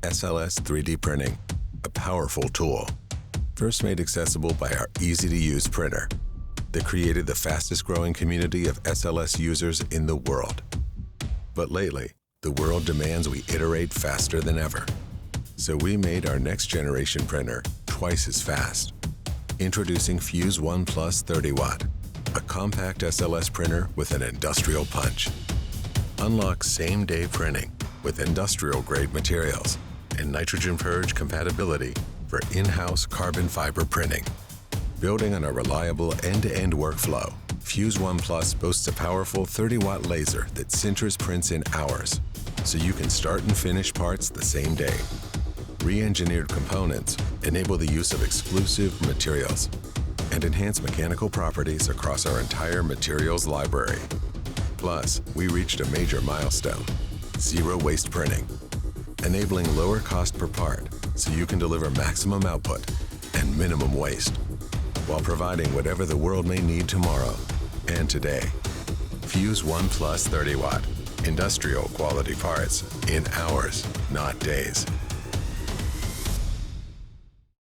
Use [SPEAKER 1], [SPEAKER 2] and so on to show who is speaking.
[SPEAKER 1] SLS 3D printing, a powerful tool. First made accessible by our easy-to-use printer that created the fastest-growing community of SLS users in the world. But lately, the world demands we iterate faster than ever. So we made our next-generation printer twice as fast. Introducing Fuse One Plus 30 Watt, a compact SLS printer with an industrial punch. Unlock same-day printing with industrial-grade materials and nitrogen purge compatibility for in-house carbon fiber printing. Building on a reliable end-to-end workflow, Fuse One Plus boasts a powerful 30-watt laser that sinters prints in hours, so you can start and finish parts the same day. Re-engineered components enable the use of exclusive materials and enhance mechanical properties across our entire materials library. Plus, we reached a major milestone, zero waste printing, enabling lower cost per part so you can deliver maximum output and minimum waste, while providing whatever the world may need tomorrow and today. Fuse One Plus 30 Watt, industrial quality parts in hours, not days.